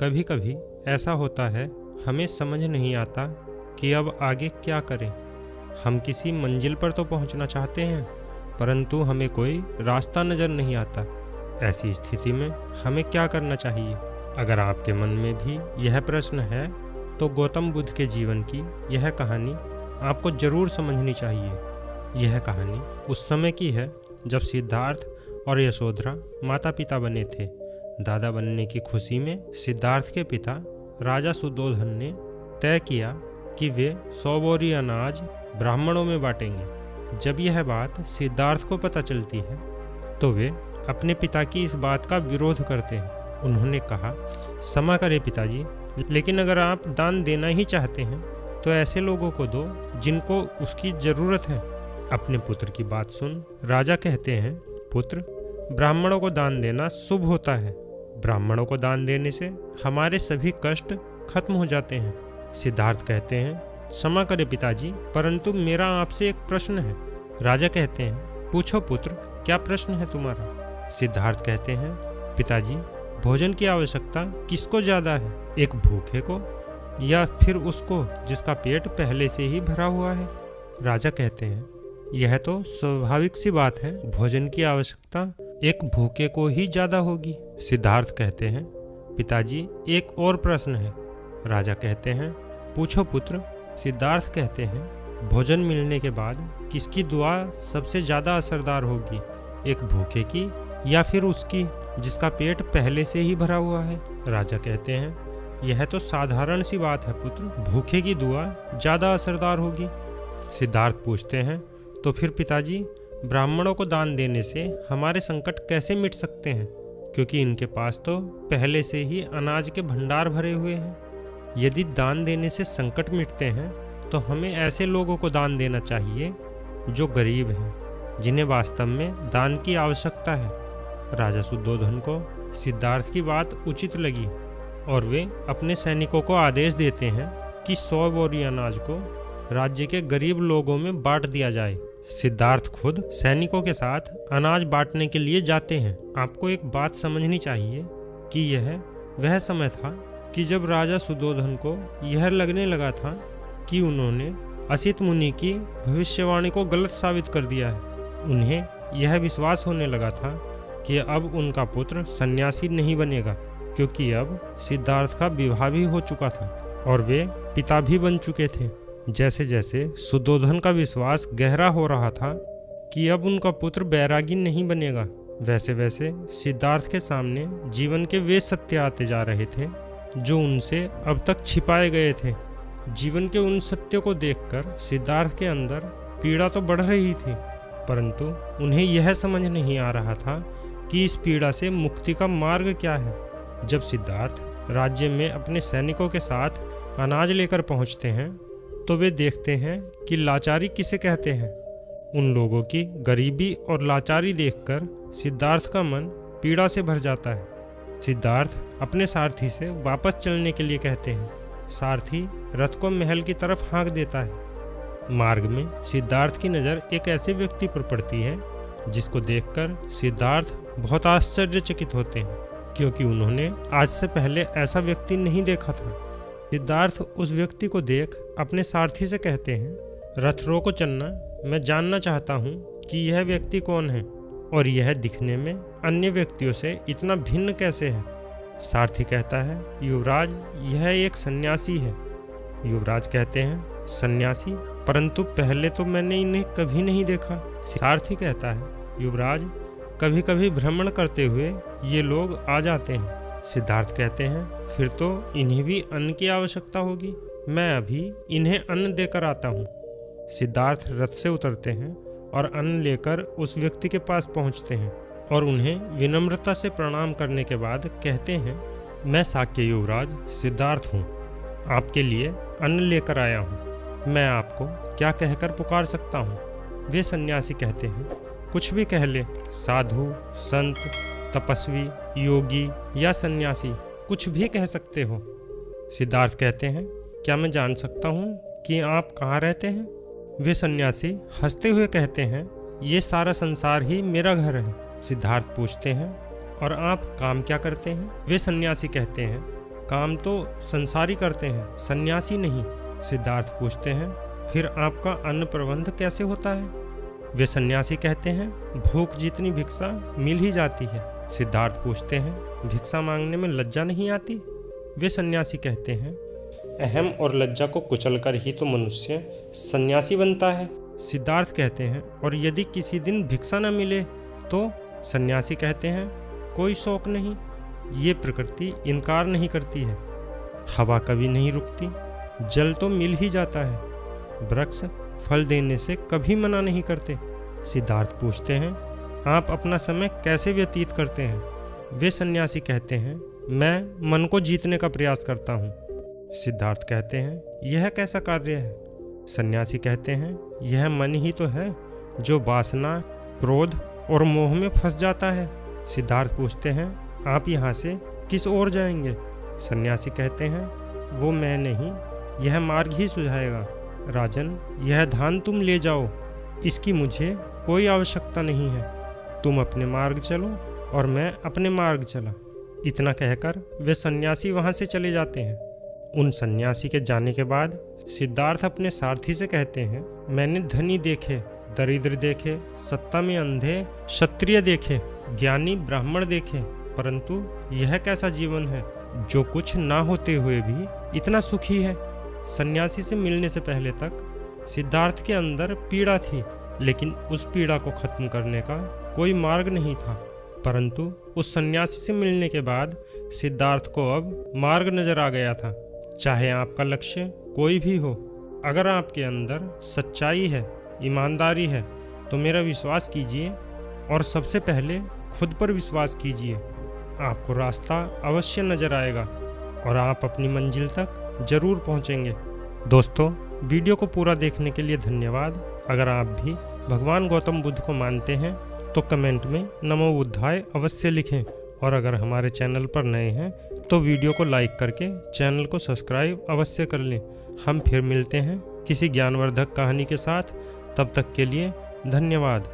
कभी कभी ऐसा होता है, हमें समझ नहीं आता कि अब आगे क्या करें। हम किसी मंजिल पर तो पहुंचना चाहते हैं, परंतु हमें कोई रास्ता नज़र नहीं आता। ऐसी स्थिति में हमें क्या करना चाहिए? अगर आपके मन में भी यह प्रश्न है तो गौतम बुद्ध के जीवन की यह कहानी आपको ज़रूर समझनी चाहिए। यह कहानी उस समय की है जब सिद्धार्थ और यशोधरा माता पिता बने थे। दादा बनने की खुशी में सिद्धार्थ के पिता राजा सुद्धोधन ने तय किया कि वे 100 बोरी अनाज ब्राह्मणों में बांटेंगे। जब यह बात सिद्धार्थ को पता चलती है तो वे अपने पिता की इस बात का विरोध करते हैं। उन्होंने कहा, क्षमा करें पिताजी, लेकिन अगर आप दान देना ही चाहते हैं तो ऐसे लोगों को दो जिनको उसकी ज़रूरत है। अपने पुत्र की बात सुन राजा कहते हैं, पुत्र, ब्राह्मणों को दान देना शुभ होता है। ब्राह्मणों को दान देने से हमारे सभी कष्ट खत्म हो जाते हैं। सिद्धार्थ कहते हैं, क्षमा करें पिताजी, परंतु मेरा आपसे एक प्रश्न है। राजा कहते हैं, पूछो पुत्र, क्या प्रश्न है तुम्हारा? सिद्धार्थ कहते हैं, पिताजी, भोजन की आवश्यकता किसको ज़्यादा है, एक भूखे को या फिर उसको जिसका पेट पहले से ही भरा हुआ है? राजा कहते हैं, यह तो स्वाभाविक सी बात है, भोजन की आवश्यकता एक भूखे को ही ज़्यादा होगी। सिद्धार्थ कहते हैं, पिताजी, एक और प्रश्न है। राजा कहते हैं, पूछो पुत्र। सिद्धार्थ कहते हैं, भोजन मिलने के बाद किसकी दुआ सबसे ज़्यादा असरदार होगी, एक भूखे की या फिर उसकी जिसका पेट पहले से ही भरा हुआ है? राजा कहते हैं, यह तो साधारण सी बात है पुत्र, भूखे की दुआ ज़्यादा असरदार होगी। सिद्धार्थ पूछते हैं, तो फिर पिताजी, ब्राह्मणों को दान देने से हमारे संकट कैसे मिट सकते हैं, क्योंकि इनके पास तो पहले से ही अनाज के भंडार भरे हुए हैं। यदि दान देने से संकट मिटते हैं तो हमें ऐसे लोगों को दान देना चाहिए जो गरीब हैं, जिन्हें वास्तव में दान की आवश्यकता है। राजा सुद्धोधन को सिद्धार्थ की बात उचित लगी और वे अपने सैनिकों को आदेश देते हैं कि 100 बोरी अनाज को राज्य के गरीब लोगों में बांट दिया जाए। सिद्धार्थ खुद सैनिकों के साथ अनाज बांटने के लिए जाते हैं। आपको एक बात समझनी चाहिए कि यह वह समय था कि जब राजा सुद्धोधन को यह लगने लगा था कि उन्होंने असित मुनि की भविष्यवाणी को गलत साबित कर दिया है। उन्हें यह विश्वास होने लगा था कि अब उनका पुत्र सन्यासी नहीं बनेगा, क्योंकि अब सिद्धार्थ का विवाह भी हो चुका था और वे पिता भी बन चुके थे। जैसे जैसे सुद्धोधन का विश्वास गहरा हो रहा था कि अब उनका पुत्र बैरागी नहीं बनेगा, वैसे वैसे सिद्धार्थ के सामने जीवन के वे सत्य आते जा रहे थे जो उनसे अब तक छिपाए गए थे। जीवन के उन सत्यों को देखकर सिद्धार्थ के अंदर पीड़ा तो बढ़ रही थी, परंतु उन्हें यह समझ नहीं आ रहा था कि इस पीड़ा से मुक्ति का मार्ग क्या है। जब सिद्धार्थ राज्य में अपने सैनिकों के साथ अनाज लेकर पहुंचते हैं तो वे देखते हैं कि लाचारी किसे कहते हैं। उन लोगों की गरीबी और लाचारी देखकर सिद्धार्थ का मन पीड़ा से भर जाता है। सिद्धार्थ अपने सारथी से वापस चलने के लिए कहते हैं। सारथी रथ को महल की तरफ हाँक देता है। मार्ग में सिद्धार्थ की नज़र एक ऐसे व्यक्ति पर पड़ती है जिसको देखकर सिद्धार्थ बहुत आश्चर्यचकित होते हैं, क्योंकि उन्होंने आज से पहले ऐसा व्यक्ति नहीं देखा था। सिद्धार्थ उस व्यक्ति को देख अपने सारथी से कहते हैं, रथ रोको चलना, मैं जानना चाहता हूँ कि यह व्यक्ति कौन है और यह दिखने में अन्य व्यक्तियों से इतना भिन्न कैसे है। सारथी कहता है, युवराज, यह एक सन्यासी है। युवराज कहते हैं, सन्यासी? परंतु पहले तो मैंने इन्हें कभी नहीं देखा। सारथी कहता है, युवराज, कभी कभी भ्रमण करते हुए ये लोग आ जाते हैं। सिद्धार्थ कहते हैं, फिर तो इन्हें भी अन्न की आवश्यकता होगी, मैं अभी इन्हें अन्न देकर आता हूँ। सिद्धार्थ रथ से उतरते हैं और अन्न लेकर उस व्यक्ति के पास पहुँचते हैं और उन्हें विनम्रता से प्रणाम करने के बाद कहते हैं, मैं शाक्य युवराज सिद्धार्थ हूँ, आपके लिए अन्न लेकर आया हूँ। मैं आपको क्या कहकर पुकार सकता हूँ? वे सन्यासी कहते हैं, कुछ भी कह ले, साधु, संत, तपस्वी, योगी या सन्यासी, कुछ भी कह सकते हो। सिद्धार्थ कहते हैं, क्या मैं जान सकता हूँ कि आप कहाँ रहते हैं? वे सन्यासी हंसते हुए कहते हैं, ये सारा संसार ही मेरा घर है। सिद्धार्थ पूछते हैं, और आप काम क्या करते हैं? वे सन्यासी कहते हैं, काम तो संसारी करते हैं, सन्यासी नहीं। सिद्धार्थ पूछते हैं, फिर आपका अन्न प्रबंध कैसे होता है? वे सन्यासी कहते हैं, भूख जितनी भिक्षा मिल ही जाती है। सिद्धार्थ पूछते हैं, भिक्षा मांगने में लज्जा नहीं आती? वे सन्यासी कहते हैं, अहम और लज्जा को कुचलकर ही तो मनुष्य सन्यासी बनता है। सिद्धार्थ कहते हैं, और यदि किसी दिन भिक्षा न मिले तो? सन्यासी कहते हैं, कोई शौक नहीं, ये प्रकृति इनकार नहीं करती है। हवा कभी नहीं रुकती, जल तो मिल ही जाता है, वृक्ष फल देने से कभी मना नहीं करते। सिद्धार्थ पूछते हैं, आप अपना समय कैसे व्यतीत करते हैं? वे सन्यासी कहते हैं, मैं मन को जीतने का प्रयास करता हूँ। सिद्धार्थ कहते हैं, यह कैसा कार्य है? सन्यासी कहते हैं, यह मन ही तो है जो वासना, क्रोध और मोह में फंस जाता है। सिद्धार्थ पूछते हैं, आप यहाँ से किस ओर जाएंगे? सन्यासी कहते हैं, वो मैं नहीं, यह मार्ग ही सुझाएगा। राजन, यह धान तुम ले जाओ, इसकी मुझे कोई आवश्यकता नहीं है। तुम अपने मार्ग चलो और मैं अपने मार्ग चला। इतना कहकर वे सन्यासी वहाँ से चले जाते हैं। उन सन्यासी के जाने के बाद सिद्धार्थ अपने सारथी से कहते हैं, मैंने धनी देखे, दरिद्र देखे, सत्ता में अंधे क्षत्रिय देखे, ज्ञानी ब्राह्मण देखे, परंतु यह कैसा जीवन है जो कुछ ना होते हुए भी इतना सुखी है। सन्यासी से मिलने से पहले तक सिद्धार्थ के अंदर पीड़ा थी, लेकिन उस पीड़ा को खत्म करने का कोई मार्ग नहीं था। परंतु उस सन्यासी से मिलने के बाद सिद्धार्थ को अब मार्ग नजर आ गया था। चाहे आपका लक्ष्य कोई भी हो, अगर आपके अंदर सच्चाई है, ईमानदारी है, तो मेरा विश्वास कीजिए और सबसे पहले खुद पर विश्वास कीजिए। आपको रास्ता अवश्य नजर आएगा और आप अपनी मंजिल तक जरूर पहुंचेंगे। दोस्तों, वीडियो को पूरा देखने के लिए धन्यवाद। अगर आप भी भगवान गौतम बुद्ध को मानते हैं तो कमेंट में नमो बुद्धाय अवश्य लिखें, और अगर हमारे चैनल पर नए हैं तो वीडियो को लाइक करके चैनल को सब्सक्राइब अवश्य कर लें। हम फिर मिलते हैं किसी ज्ञानवर्धक कहानी के साथ। तब तक के लिए धन्यवाद।